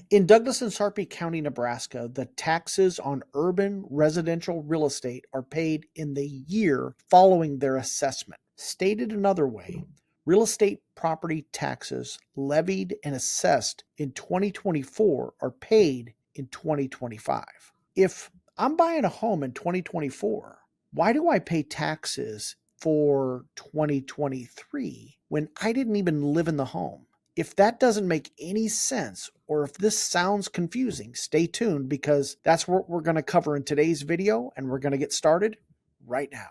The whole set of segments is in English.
In Douglas and Sarpy County, Nebraska, the taxes on urban residential real estate are paid in the year following their assessment. Stated another way, real estate property taxes levied and assessed in 2024 are paid in 2025. If I'm buying a home in 2024, why do I pay taxes for 2023 when I didn't even live in the home? If that doesn't make any sense, or if this sounds confusing, stay tuned because that's what we're going to cover in today's video, and we're going to get started right now.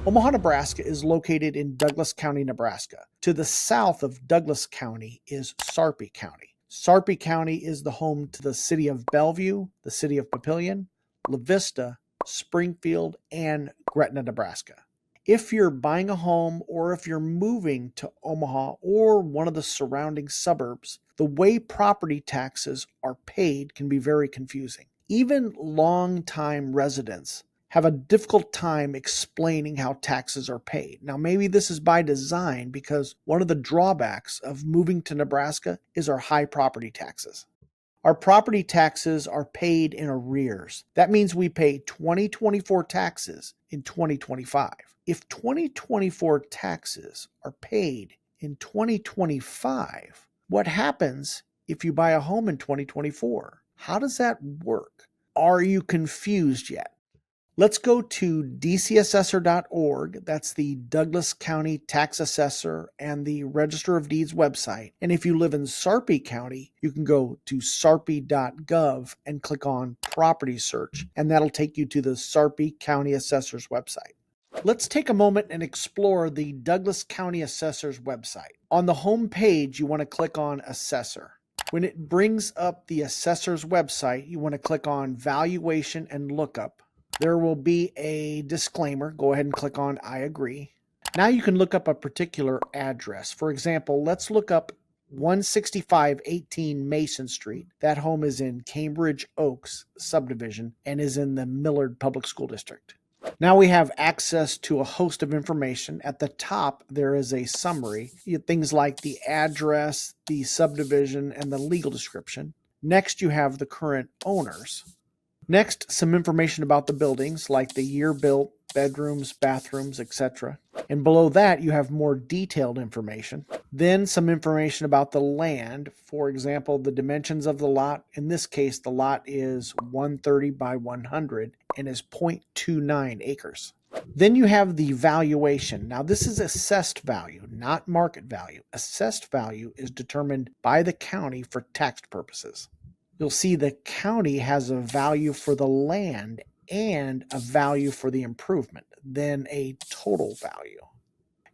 Omaha, Nebraska is located in Douglas County, Nebraska. To the south of Douglas County is Sarpy County. Sarpy County is the home to the city of Bellevue, the city of Papillion, La Vista, Springfield, and Gretna, Nebraska. If you're buying a home or if you're moving to Omaha or one of the surrounding suburbs, the way property taxes are paid can be very confusing. Even longtime residents have a difficult time explaining how taxes are paid. Now, maybe this is by design because one of the drawbacks of moving to Nebraska is our high property taxes. Our property taxes are paid in arrears. That means we pay 2024 taxes in 2025. If 2024 taxes are paid in 2025, what happens if you buy a home in 2024? How does that work? Are you confused yet? Let's go to dcassessor.org. That's the Douglas County Tax Assessor and the Register of Deeds website. And if you live in Sarpy County, you can go to sarpy.gov and click on Property Search, and that'll take you to the Sarpy County Assessor's website. Let's take a moment and explore the Douglas County Assessor's website. On the home page, you want to click on Assessor. When it brings up the Assessor's website, you want to click on Valuation and Lookup. There will be a disclaimer. Go ahead and click on I agree. Now you can look up a particular address. For example, let's look up 16518 Mason Street. That home is in Cambridge Oaks subdivision and is in the Millard Public School District. Now we have access to a host of information. At the top, there is a summary. Things like the address, the subdivision, and the legal description. Next, you have the current owners. Next, some information about the buildings, like the year built, bedrooms, bathrooms, etc. And below that, you have more detailed information. Then some information about the land. For example, the dimensions of the lot. In this case, the lot is 130 by 100 and is 0.29 acres. Then you have the valuation. Now, this is assessed value, not market value. Assessed value is determined by the county for tax purposes. You'll see the county has a value for the land and a value for the improvement, then a total value.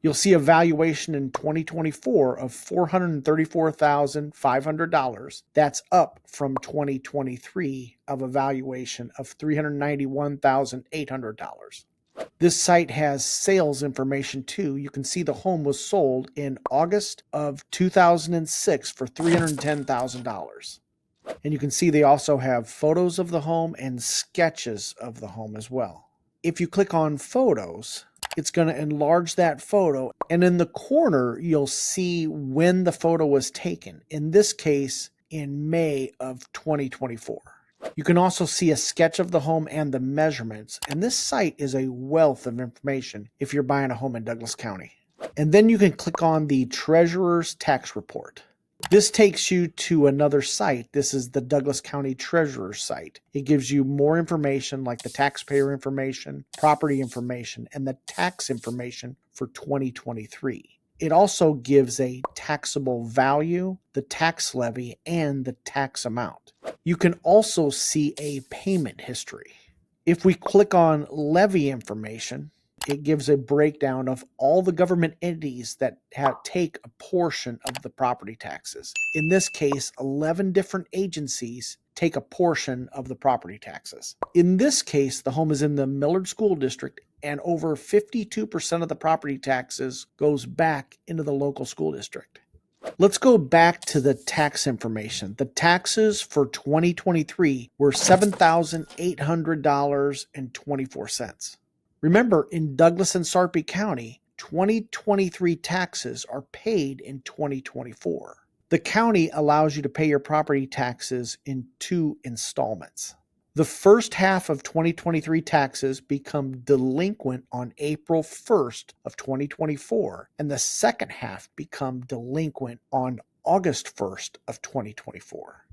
You'll see a valuation in 2024 of $434,500. That's up from 2023 of a valuation of $391,800. This site has sales information too. You can see the home was sold in August of 2006 for $310,000. And you can see they also have photos of the home and sketches of the home as well. If you click on photos, it's going to enlarge that photo. And in the corner, you'll see when the photo was taken. In this case, in May of 2024. You can also see a sketch of the home and the measurements. And this site is a wealth of information if you're buying a home in Douglas County. And then you can click on the Treasurer's Tax Report. This takes you to another site. This is the Douglas County Treasurer's site. It gives you more information like the taxpayer information, property information, and the tax information for 2023. It also gives a taxable value, the tax levy, and the tax amount. You can also see a payment history. If we click on levy information, it gives a breakdown of all the government entities that take a portion of the property taxes. In this case, 11 different agencies take a portion of the property taxes. In this case, the home is in the Millard School District, and over 52% of the property taxes goes back into the local school district. Let's go back to the tax information. The taxes for 2023 were $7,800.24. Remember, in Douglas and Sarpy County, 2023 taxes are paid in 2024. The county allows you to pay your property taxes in 2 installments. The first half of 2023 taxes become delinquent on April 1st of 2024, and the second half become delinquent on August 1st of 2024.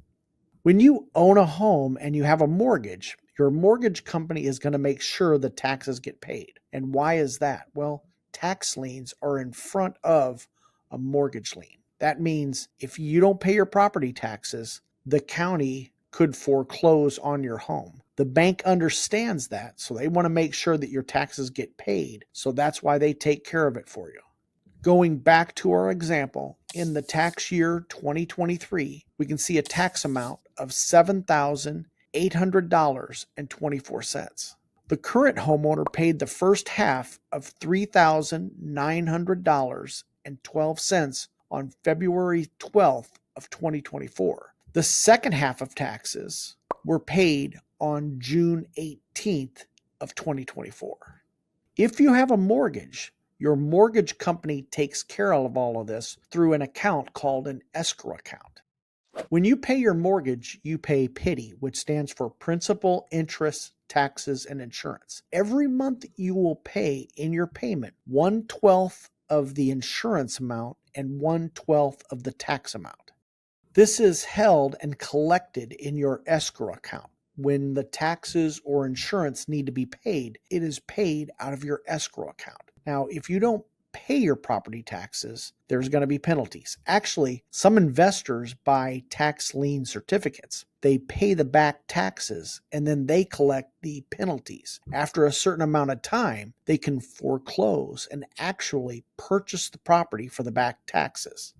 When you own a home and you have a mortgage, your mortgage company is going to make sure the taxes get paid. And why is that? Well, tax liens are in front of a mortgage lien. That means if you don't pay your property taxes, the county could foreclose on your home. The bank understands that, so they want to make sure that your taxes get paid. So that's why they take care of it for you. Going back to our example, in the tax year 2023, we can see a tax amount of $7,800.24. The current homeowner paid the first half of $3,900.12 on February 12th of 2024. The second half of taxes were paid on June 18th of 2024. If you have a mortgage, your mortgage company takes care of all of this through an account called an escrow account. When you pay your mortgage, you pay PITI, which stands for principal, interest, taxes, and insurance. Every month you will pay in your payment 1/12 of the insurance amount and 1/12 of the tax amount. This is held and collected in your escrow account. When the taxes or insurance need to be paid, it is paid out of your escrow account. Now, if you don't pay your property taxes, there's going to be penalties. Actually, some investors buy tax lien certificates. They pay the back taxes and then they collect the penalties. After a certain amount of time, they can foreclose and actually purchase the property for the back taxes.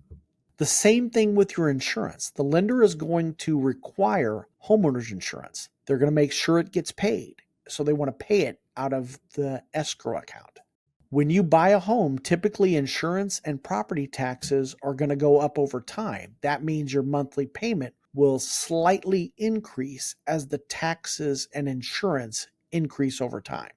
The same thing with your insurance. The lender is going to require homeowners insurance. They're going to make sure it gets paid. So they want to pay it out of the escrow account. When you buy a home, typically insurance and property taxes are going to go up over time. That means your monthly payment will slightly increase as the taxes and insurance increase over time.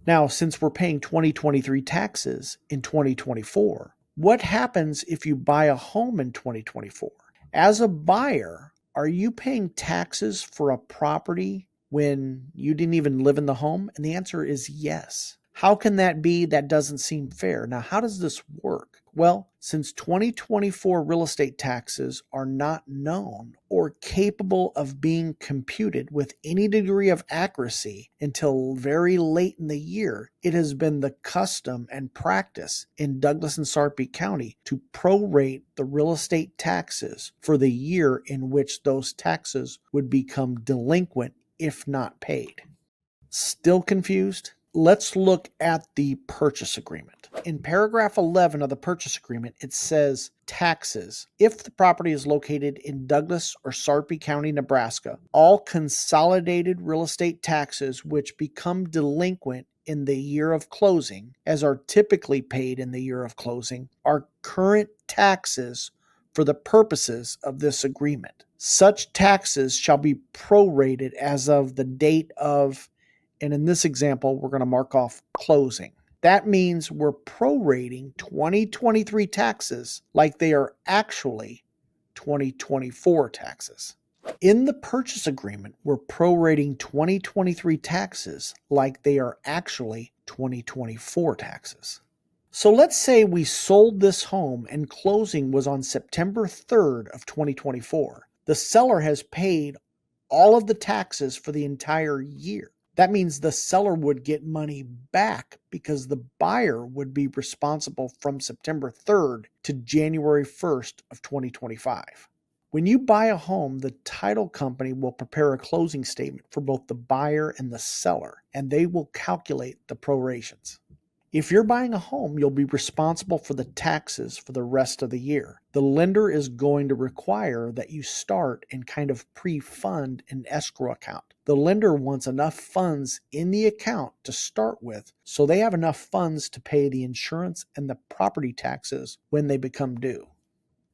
Now, since we're paying 2023 taxes in 2024, what happens if you buy a home in 2024? As a buyer, are you paying taxes for a property when you didn't even live in the home? And the answer is yes. How can that be? That doesn't seem fair. Now, how does this work? Well, since 2024 real estate taxes are not known or capable of being computed with any degree of accuracy until very late in the year, it has been the custom and practice in Douglas and Sarpy County to prorate the real estate taxes for the year in which those taxes would become delinquent if not paid. Still confused? Let's look at the purchase agreement. In paragraph 11 of the purchase agreement, it says taxes. If the property is located in Douglas or Sarpy County, Nebraska, all consolidated real estate taxes which become delinquent in the year of closing, as are typically paid in the year of closing, are current taxes for the purposes of this agreement. Such taxes shall be prorated as of the date of, and in this example, we're going to mark off closing. That means we're prorating 2023 taxes like they are actually 2024 taxes. In the purchase agreement, we're prorating 2023 taxes like they are actually 2024 taxes. So let's say we sold this home and closing was on September 3rd of 2024. The seller has paid all of the taxes for the entire year. That means the seller would get money back because the buyer would be responsible from September 3rd to January 1st of 2025. When you buy a home, the title company will prepare a closing statement for both the buyer and the seller, and they will calculate the prorations. If you're buying a home, you'll be responsible for the taxes for the rest of the year. The lender is going to require that you start and kind of pre-fund an escrow account. The lender wants enough funds in the account to start with, so they have enough funds to pay the insurance and the property taxes when they become due.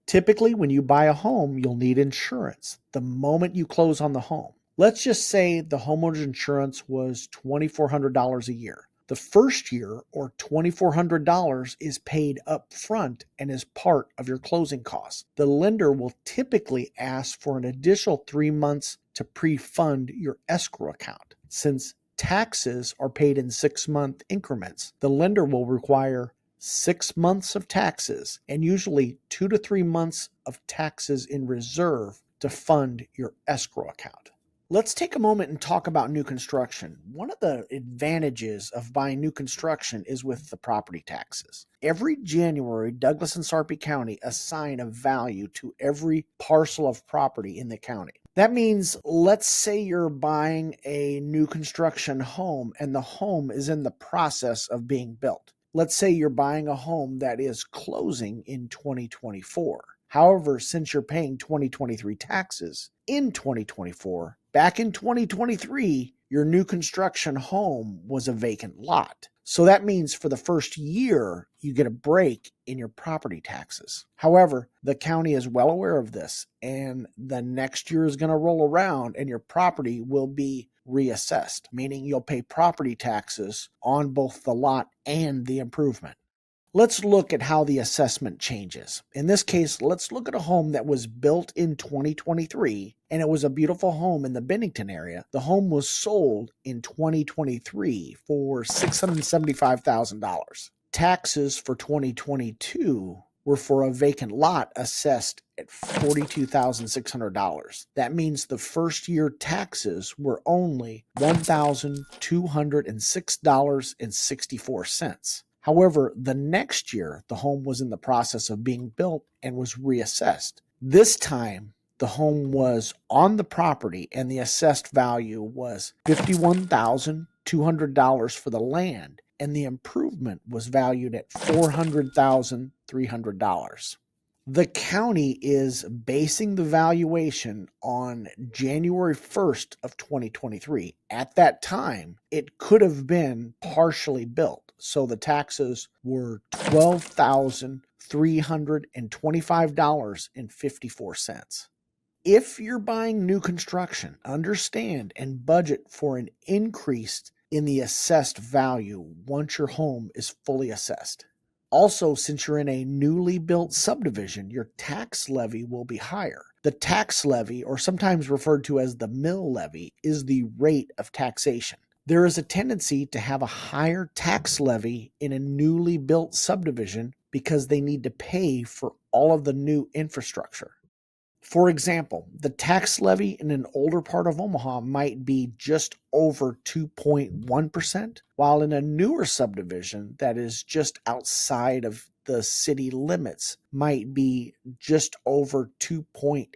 Typically, when you buy a home, you'll need insurance the moment you close on the home. Let's just say the homeowner's insurance was $2,400 a year. The first year, or $2,400, is paid up front and is part of your closing costs. The lender will typically ask for an additional 3 months to pre-fund your escrow account. Since taxes are paid in 6-month increments, the lender will require 6 months of taxes and usually 2 to 3 months of taxes in reserve to fund your escrow account. Let's take a moment and talk about new construction. One of the advantages of buying new construction is with the property taxes. Every January, Douglas and Sarpy County assign a value to every parcel of property in the county. That means, let's say you're buying a new construction home and the home is in the process of being built. Let's say you're buying a home that is closing in 2024. However, since you're paying 2023 taxes in 2024, back in 2023, your new construction home was a vacant lot. So that means for the first year, you get a break in your property taxes. However, the county is well aware of this, and the next year is going to roll around and your property will be reassessed, meaning you'll pay property taxes on both the lot and the improvement. Let's look at how the assessment changes. In this case, let's look at a home that was built in 2023, and it was a beautiful home in the Bennington area. The home was sold in 2023 for $675,000. Taxes for 2022 were for a vacant lot assessed at $42,600. That means the first year taxes were only $1,206.64. However, the next year, the home was in the process of being built and was reassessed. This time, the home was on the property and the assessed value was $51,200 for the land, and the improvement was valued at $400,300. The county is basing the valuation on January 1st of 2023. At that time, it could have been partially built, so the taxes were $12,325.54. If you're buying new construction, understand and budget for an increase in the assessed value once your home is fully assessed. Also, since you're in a newly built subdivision, your tax levy will be higher. The tax levy, or sometimes referred to as the mill levy, is the rate of taxation. There is a tendency to have a higher tax levy in a newly built subdivision because they need to pay for all of the new infrastructure. For example, the tax levy in an older part of Omaha might be just over 2.1%, while in a newer subdivision that is just outside of the city limits might be just over 2.8%.